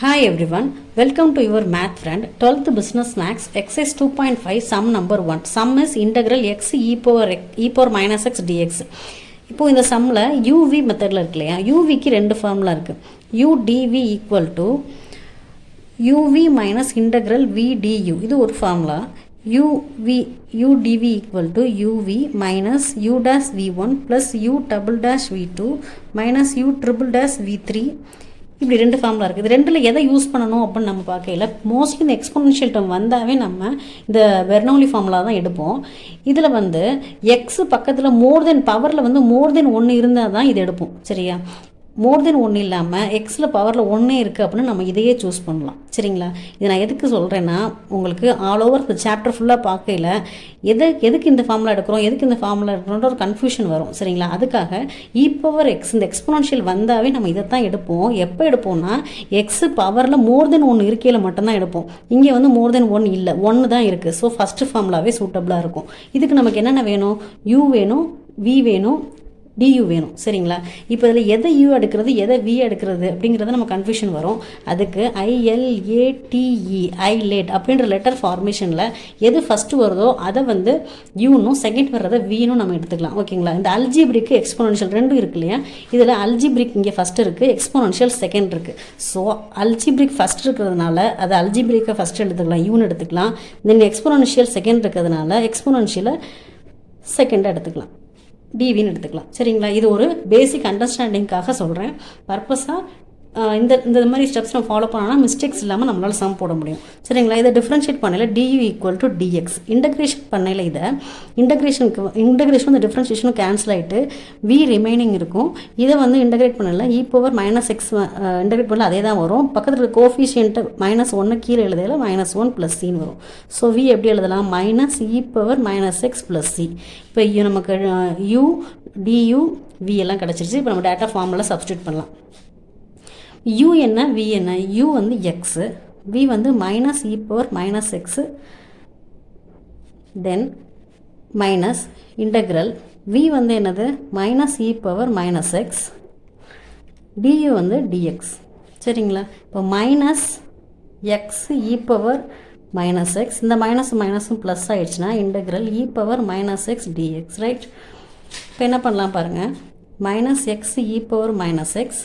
Hi everyone, welcome to your math friend 12th business max exercise 2.5 sum number 1. Sum is integral x e power minus x dx. இப்போ இந்த சம்மில் uv மெத்தடில் இருக்கு இல்லையா, uvக்கு ரெண்டு formula இருக்குது. u dv equal to uv minus integral v du, இது ஒரு formula. u dv equal to uv minus u dash v1 plus u double dash v2 minus u triple dash v3. இப்படி ரெண்டு formula இருக்குது. இது ரெண்டில் எதை use பண்ணணும் அப்படின்னு நம்ம பார்க்கல. மோஸ்ட்லி இந்த எக்ஸ்போனன்ஷியல் டேர்ம் வந்தாவே நம்ம இந்த பெர்னௌலி ஃபார்முலா தான் எடுப்போம். இதில் வந்து எக்ஸ் பக்கத்தில் மோர் தென் 1 இருந்தால் தான் இது எடுப்போம். சரியா, மோர் தென் 1 இல்லாமல் எக்ஸில் பவரில் 1 இருக்குது அப்படின்னு நம்ம இதையே சூஸ் பண்ணலாம். சரிங்களா, இது நான் எதுக்கு சொல்கிறேன்னா, உங்களுக்கு ஆல் ஓவர் இந்த சாப்டர் ஃபுல்லாக பார்க்கல எதுக்கு இந்த ஃபார்முலா எடுக்கிறோம், எதுக்கு இந்த ஃபார்முலா எடுக்கிறோன்ற ஒரு கன்ஃபியூஷன் வரும். சரிங்களா, அதுக்காக பவர் எக்ஸ் இந்த எக்ஸ்போனன்ஷியல் வந்தாவே நம்ம இதை தான் எடுப்போம். எப்போ எடுப்போம்னா எக்ஸ் பவரில் மோர் தென் 1 இருக்கையில் மட்டும்தான் எடுப்போம். இங்கே வந்து மோர் தென் 1 இல்லை, 1 தான் இருக்குது. ஸோ ஃபஸ்ட்டு ஃபார்முலாவே சூட்டபிளாக இருக்கும். இதுக்கு நமக்கு என்னென்ன வேணும், u வேணும், v வேணும், du வேணும். சரிங்களா, இப்போ இதில் எதை u எடுக்கிறது எதை v எடுக்கிறது அப்படிங்கிறத நம்ம கன்ஃபியூஷன் வரும். அதுக்கு ILATE ஐலேட் அப்படின்ற லெட்டர் ஃபார்மேஷனில் எது ஃபஸ்ட்டு வருதோ அதை வந்து யூனும் செகண்ட் வர்றதை வீனும் நம்ம எடுத்துக்கலாம். ஓகேங்களா, இந்த அல்ஜிப்ரிக்கு எக்ஸ்போனன்ஷியல் ரெண்டும் இருக்கு இல்லையா, இதில் அல்ஜிப்ரிக் இங்கே ஃபஸ்ட்டு இருக்குது, எக்ஸ்போனன்ஷியல் செகண்ட் இருக்குது. ஸோ அல்ஜிப்ரிக் ஃபஸ்ட் இருக்கிறதுனால அது அல்ஜிப்ரிக்கை ஃபஸ்ட்டு எடுத்துக்கலாம், யூன்னு எடுத்துக்கலாம். தென் எக்ஸ்போனன்ஷியல் செகண்ட் இருக்கிறதுனால எக்ஸ்போனன்ஷியலை செகண்டாக எடுத்துக்கலாம், டிவின்னு எடுத்துக்கலாம். சரிங்களா, இது ஒரு பேசிக் அண்டர்ஸ்டாண்டிங்காக சொல்கிறேன். பர்பஸாக இந்த மாதிரி ஸ்டெப்ஸ் நம்ம ஃபாலோ பண்ணோன்னா மிஸ்டேக்ஸ் இல்லாமல் நம்மளால் சம் போட முடியும். சரிங்களா, இதை டிஃப்ரென்ஷியேட் பண்ணல du equal to dx, integration பண்ணல இதை இன்டகிரேஷன் வந்து டிஃப்ரென்ஷியேஷனும் கேன்சல் ஆகிட்டு v ரிமைனிங் இருக்கும். இதை வந்து இன்டகிரேட் பண்ணல பவர் மைனஸ் எக்ஸ் இன்டகிரேட் பண்ணல அதே தான் வரும். பக்கத்தில் இருக்க கோஃபிஷியன்ட்டு -1 கீழே எழுதையில் -1 + c வரும். ஸோ v எப்படி எழுதலாம், பவர் மைனஸ் எக்ஸ் + c. இப்போ நமக்கு u du v எல்லாம் கிடச்சிருச்சு. இப்போ நம்ம டேட்டா ஃபார்முலா சப்ஸ்டியூட் பண்ணலாம். u என்ன, v என்ன, u வந்து x, v வந்து power minus x, then minus integral v வந்து என்னது பவர் மைனஸ் எக்ஸ், du வந்து dx. சரிங்களா, இப்போ minus x power minus x, இந்த மைனஸும் ப்ளஸ் ஆகிடுச்சுன்னா integral power minus x dx. Right, இப்போ என்ன பண்ணலாம் பாருங்கள், minus x power minus x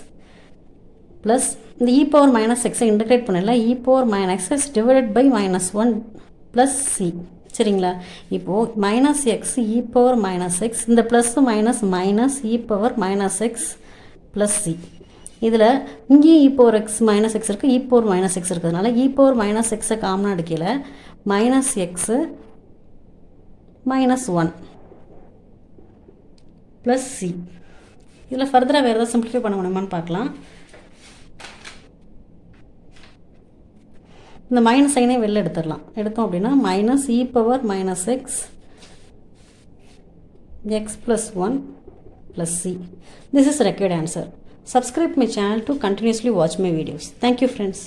plus இந்த பவர் மைனஸ் எக்ஸை இன்டகிரேட் பண்ணல power minus x divided by -1 + c. சரிங்களா, இப்போது minus x power minus x, இந்த plus minus power minus X + c. இதில் இங்கேயும் பவர் எக்ஸ் மைனஸ் எக்ஸ் இருக்குது, பவர் மைனஸ் எக்ஸ் இருக்கிறதுனால பவர் மைனஸ் எக்ஸை காமனாக எடுக்கல மைனஸ் எக்ஸு -1 + c. இதில் ஃபர்தராக வேறு ஏதாவது சிம்பிளிஃபை பண்ண முடியுமான்னு பார்க்கலாம். இந்த மைனஸ் சைனே வெளில எடுத்தோம் அப்படின்னா power minus X +1 + c. This is required answer. Subscribe my channel to continuously watch my videos. Thank you friends.